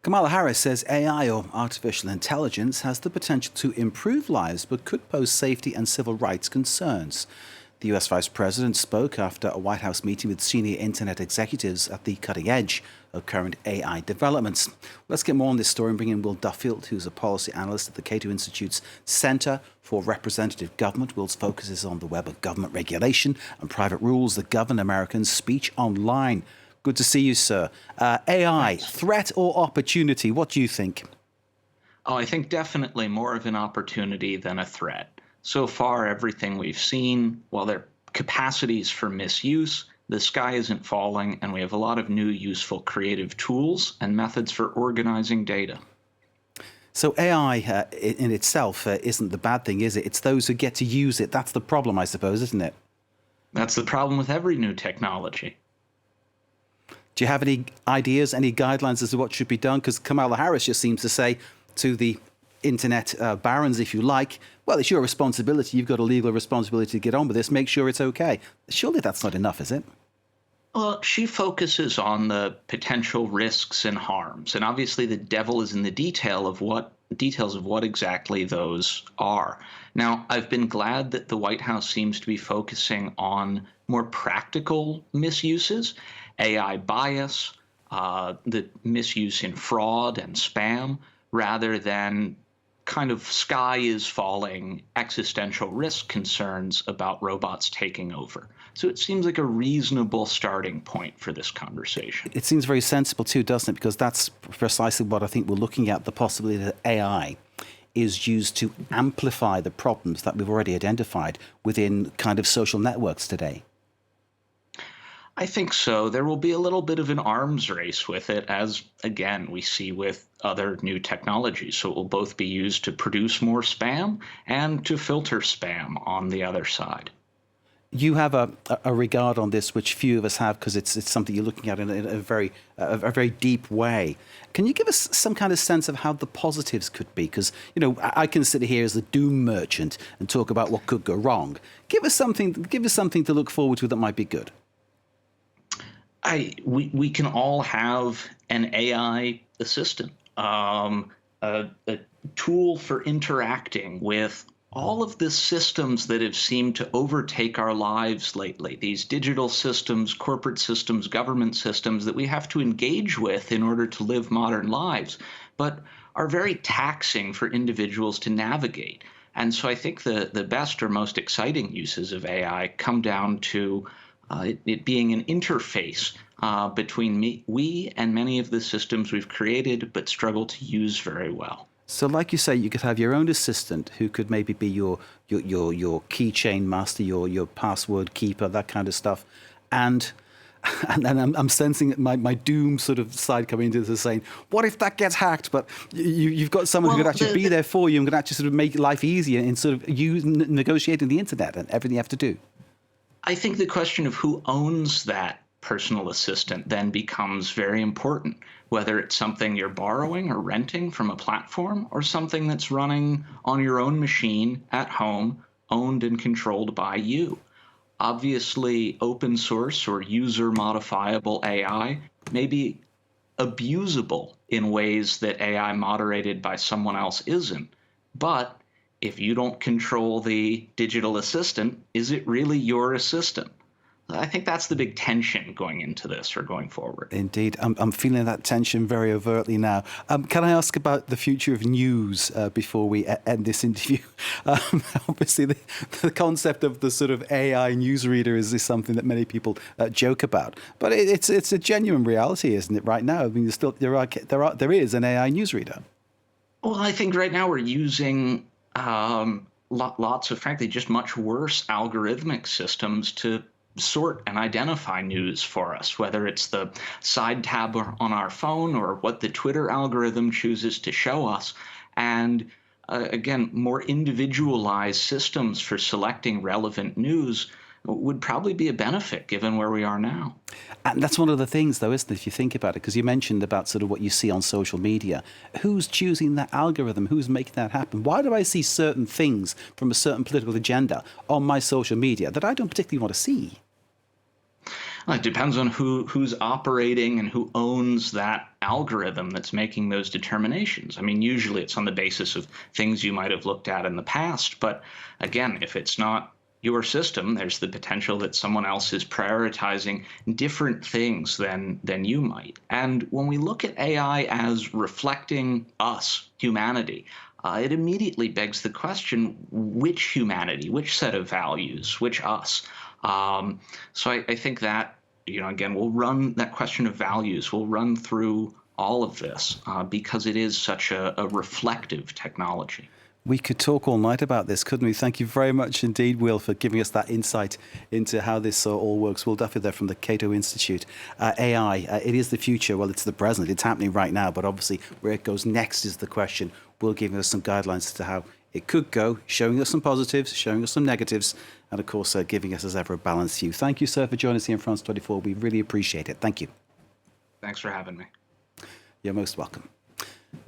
Kamala Harris says AI, or artificial intelligence, has the potential to improve lives but could pose safety and civil rights concerns. The US Vice President spoke after a White House meeting with senior internet executives at the cutting edge of current AI developments. Let's get more on this story and bring in Will Duffield, who's a policy analyst at the Cato Institute's Center for Representative Government. Will's focus is on the web of government regulation and private rules that govern Americans' speech online. Good to see you, sir. AI, threat or opportunity? What do you think? Oh, I think definitely more of an opportunity than a threat. So far, everything we've seen, while there are capacities for misuse, the sky isn't falling, and we have a lot of new useful creative tools and methods for organizing data. So AI in itself isn't the bad thing, is it? It's those who get to use it. That's the problem, I suppose, isn't it? That's the problem with every new technology. Do you have any ideas, any guidelines as to what should be done? Because Kamala Harris just seems to say to the internet barons, if you like, well, it's your responsibility. You've got a legal responsibility to get on with this. Make sure it's okay. Surely that's not enough, is it? Well, she focuses on the potential risks and harms, and obviously the devil is in the details of what exactly those are. Now, I've been glad that the White House seems to be focusing on more practical misuses, AI bias, the misuse in fraud and spam, rather than kind of sky is falling existential risk concerns about robots taking over. So it seems like a reasonable starting point for this conversation. It seems very sensible too, doesn't it? Because that's precisely what I think we're looking at, the possibility that AI is used to amplify the problems that we've already identified within kind of social networks today. I think so. There will be a little bit of an arms race with it, as, again, we see with other new technologies. So it will both be used to produce more spam and to filter spam on the other side. You have a regard on this, which few of us have, because it's something you're looking at in a very deep way. Can you give us some kind of sense of how the positives could be? Because, you know, I can sit here as the doom merchant and talk about what could go wrong. Give us something to look forward to that might be good. We can all have an AI assistant, a tool for interacting with all of the systems that have seemed to overtake our lives lately, these digital systems, corporate systems, government systems that we have to engage with in order to live modern lives, but are very taxing for individuals to navigate. And so I think the best or most exciting uses of AI come down to it being an interface between we and many of the systems we've created but struggle to use very well. So like you say, you could have your own assistant who could maybe be your keychain master, your password keeper, that kind of stuff. And I'm sensing my doom sort of side coming into this, saying, what if that gets hacked? But you've got someone who could actually be there for you and could actually sort of make life easier in sort of negotiating the internet and everything you have to do. I think the question of who owns that personal assistant then becomes very important, whether it's something you're borrowing or renting from a platform or something that's running on your own machine at home, owned and controlled by you. Obviously, open source or user modifiable AI may be abusable in ways that AI moderated by someone else isn't. But if you don't control the digital assistant, is it really your assistant? I think that's the big tension going into this or going forward. Indeed. I'm feeling that tension very overtly now. Can I ask about the future of news before we end this interview? Obviously, the concept of the sort of AI newsreader is something that many people joke about. But it's a genuine reality, isn't it, right now? I mean, there is an AI newsreader. Well, I think right now we're using lots of, frankly, just much worse algorithmic systems to sort and identify news for us, whether it's the side tab on our phone or what the Twitter algorithm chooses to show us. And again, more individualized systems for selecting relevant news would probably be a benefit given where we are now. And that's one of the things, though, isn't it, if you think about it? Because you mentioned about sort of what you see on social media. Who's choosing that algorithm? Who's making that happen? Why do I see certain things from a certain political agenda on my social media that I don't particularly want to see? Well, it depends on who's operating and who owns that algorithm that's making those determinations. I mean, usually it's on the basis of things you might have looked at in the past. But again, if it's not your system, there's the potential that someone else is prioritizing different things than you might. And when we look at AI as reflecting us, humanity, it immediately begs the question, which humanity, which set of values, which us? So I think that, again, we'll run that question of values, we'll run through all of this because it is such a reflective technology. We could talk all night about this, couldn't we? Thank you very much indeed, Will, for giving us that insight into how this all works. Will Duffield there from the Cato Institute. AI, it is the future. Well, it's the present. It's happening right now. But obviously, where it goes next is the question. Will give us some guidelines as to how it could go, showing us some positives, showing us some negatives, and, of course, giving us, as ever, a balanced view. Thank you, sir, for joining us here in France 24. We really appreciate it. Thank you. Thanks for having me. You're most welcome.